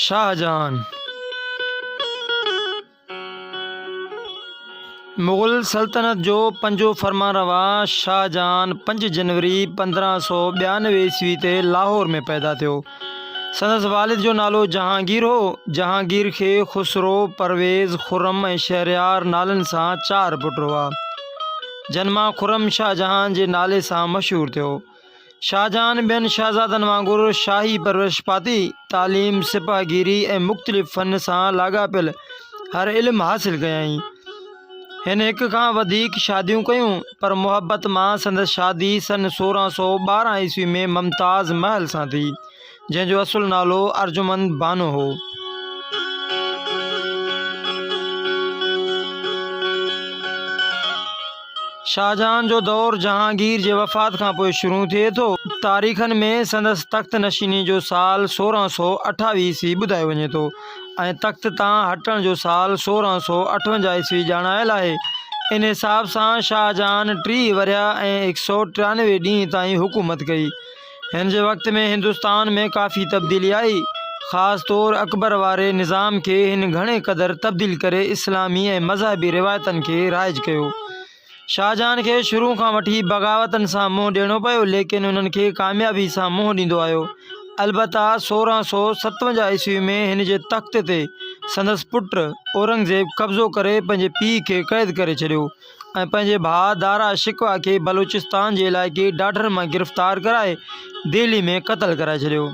शाहजहां मुग़ल सल्तनत जो पंजो फरमानरवा शाहजहां 5 जनवरी 1592 ईस्वी ते लाहौर में पैदा थियो। संदसि वालिद जो नालो जहांगीर हो। जहांगीर खे खुसरो, परवेज़, खुर्रम ऐं शहरयार नालनि सां 4 पुट हुआ। जन्मा खुर्रम शाहजहां जे नाले सां मशहूर थियो। शाहजहां ॿियनि शहज़ादनि वांगुरु शाही परवरिश पाती। तालीम, सिपाहीगिरी ऐं मुख़्तलिफ़ फ़न सां लाॻापियल हर इल्मु हासिल कयई। हिन हिक खां वधीक शादियूं कयूं, पर मुहबत मां संदसि शादी सन 1612 ईस्वी में मुमताज़ महल सां थी, जंहिंजो असुलु नालो अर्जुमंद बानो हो। शाहजहां जो दौर जहांगीर जे वफ़ात खां पोइ शुरू थिए थो। तारीख़नि में संदसि तख़्त नशीनी जो साल 1628 ईस्वी ॿुधायो वञे थो ऐं तख़्त तां हटण जो साल 1658 ईस्वी ॼाणायल आहे। इन हिसाब सां शाहजहां 30 वरिया ऐं 193 ॾींहं ताईं हुकूमत कई। हिन जे वक़्त में हिंदुस्तान में काफ़ी तब्दीली आई। ख़ासि तौरु अकबर वारे निज़ाम खे हिन घणे क़दुरु तब्दील करे इस्लामी ऐं मज़हबी रिवायतनि खे राइज कयो। शाहजहां खे शुरू खां वठी बग़ावतनि सां मुंहुं ॾियणो पियो, लेकिन उन्हनि खे कामयाबी सां मुंहुं ॾींदो आयो। अलबत्ता 1657 ईस्वी में हिन जे तख़्त ते संदसि पुट औरंगज़ेब कब्ज़ो करे पंहिंजे पीउ खे क़ैद करे छॾियो ऐं पंहिंजे भाउ दारा शिकवा खे बलूचिस्तान जे इलाइक़े ॾाढर मां गिरफ़्तार कराए दिल्ली में क़त्ल कराए छॾियो।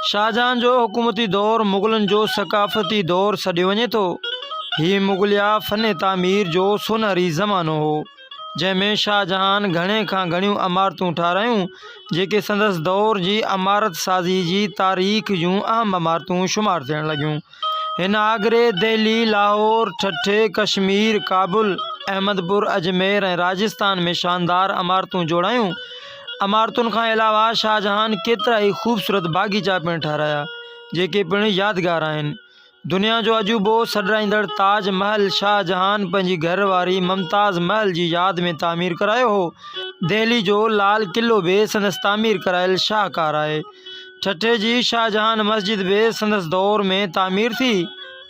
शाहजहां जो हुकूमती दौर मुग़लनि जो सक़ाफ़ती दौर सॾियो वञे थो। हीउ मुग़लिया फ़न तामीर जो सोनहरी ज़मानो हो, जंहिंमें शाहजहां घणे खां घणियूं इमारतूं ठारायूं, जेके संदसि दौर जी इमारत साज़ी जी तारीख़ जूं अहम इमारतूं शुमार थियण लॻियूं। हिन आगरे, दिल्ली, लाहौर, ठठे, कश्मीर, काबुल, अहमदपुर, अजमेर ऐं राजस्थान में शानदार इमारतूं जोड़ायूं। इमारतुनि खां अलावा शाहजहां केतिरा ई ख़ूबसूरत बाग़ीचा पिणु ठाराया, जेके पिणु यादगार आहिनि। दुनिया जो अजूबो सॾाईंदड़ ताज महल शाहजहां पंहिंजी घरवारी मुमताज़ महल जी यादि में तामीर करायो हो। दिल्ली जो लाल क़िलो बि संदसि तामीर करायल शाहकार आहे। ठठे जी शाहजहां मस्जिद बि संदसि दौर में तामीर थी।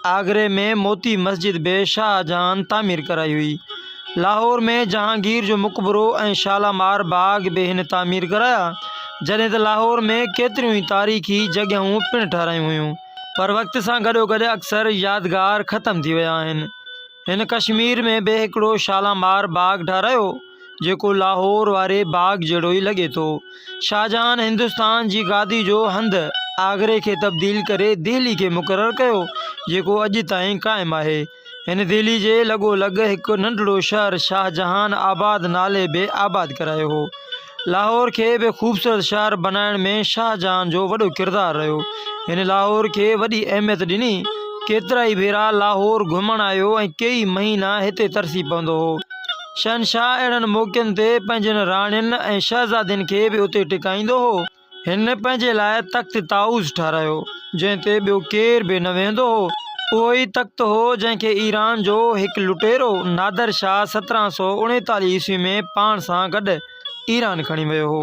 आगरे में मोती मस्जिद बि शाहजहां तामीर कराई हुई। लाहौर में जहांगीर जो मक़बरो ऐं शालामार बाग बि हिन तामीर कराया, जॾहिं त लाहौर में केतिरियूं ई तारीख़ी जॻहियूं पिणु ठारायूं हुयूं, पर वक़्त सां गॾोगॾु अक्सर यादगार ख़तम थी विया आहिनि। हिन कश्मीर में बि हिकिड़ो शालामार बाग ठारायो, जेको लाहौर वारे बाग जहिड़ो ई लॻे थो। शाहजहां हिंदुस्तान जी गादी जो हंधि आगरे खे तब्दील करे दिल्ली खे मुक़ररु कयो, जेको अॼु ताईं क़ाइमु आहे। हिन दिल्ली जे लॻोलॻ हिकु नंढिड़ो शहर शाहजहां आबाद नाले बि आबाद करायो हो। लाहौर खे बि ख़ूबसूरत शहर बनाइण में शाहजहां जो वॾो किरदारु रहियो। हिन लाहौर खे वॾी अहमियत ॾिनी। केतिरा ई भेरा लाहौर घुमण आयो ऐं कई महीना हिते तरसी पवंदो हो। शहनशाह अहिड़नि मौक़नि ते पंहिंजनि राणियुनि ऐं शहज़ादियुनि खे बि उते टिकाईंदो हो। हिन पंहिंजे लाइ तख़्त ताऊस ठारायो, जंहिं ते ॿियो केर बि न वेहंदो हो। उहो ई तख़्त हो जंहिंखे ईरान जो हिकु लुटेरो नादर शाह 1739 ईस्वी में पाण सां गॾु ईरान खणी वियो हो।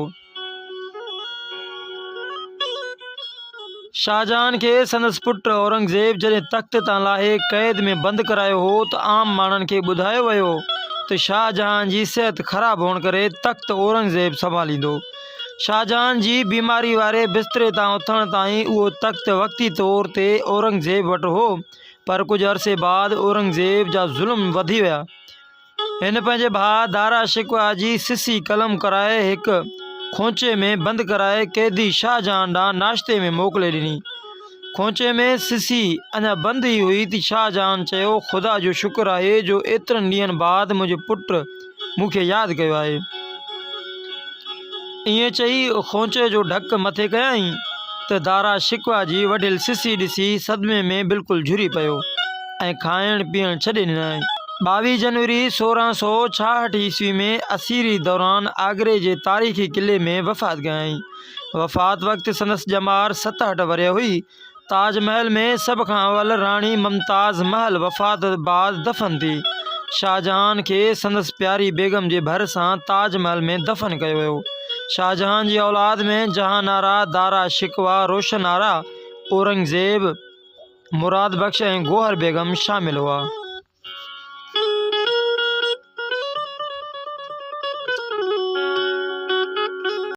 शाहजहां खे संदसि पुट औरंगज़ेब जॾहिं तख़्त तां लाहे क़ैद में बंदि करायो हो, त आम माण्हुनि खे ॿुधायो वियो त शाहजहां जी सिहत ख़राबु हुअण करे तख़्त औरंगज़ेब संभालींदो। शाहजहां जी बीमारी वारे बिस्तरे तां उथण ताईं उहो तख़्त वक़्ती तौर ते औरंगज़ेब वटि हो, पर कुझु अरसे बाद औरंगज़ेब जा ज़ुल्म वधी विया। हिन पंहिंजे भाउ दारा शिकवा जी सिसी क़लम कराए हिकु खोचे में बंदि कराए क़ैदी शाहजहां ॾांहुं नाश्ते में मोकिले ॾिनी। खोचे में सिसी अञा बंदि ई हुई त शाहजहां चयो, ख़ुदा जो शुक्र आहे जो एतिरनि ॾींहंनि बाद मुंहिंजो पुटु मूंखे यादि कयो आहे। ईअं चई खोचे जो ढक मथे कयई त दारा शिकवा जी वढियल सिसी ॾिसी सदमे में बिल्कुलु झुरी पियो ऐं खाइण पीअण छॾे ॾिनई। 22 जनवरी 1666 ईस्वी में असीरी दौरान आगरे जे तारीख़ी क़िले में वफ़ात कयई। वफ़ात वक़्तु संदसि ॼमार 67 वरिया हुई। ताजमहल में सभ खां अवल राणी मुमताज़ महल वफ़ात बाद दफ़न थी। शाहजहां खे संदसि प्यारी बेगम जे भर सां ताजमहल में दफ़न कयो वियो। शाहजहां जी औलाद में जहानारा, दारा शिकवा, रोशन आरा, औरंगज़ेब, मुराद बख्श ऐं गोहर बेगम शामिल हुआ।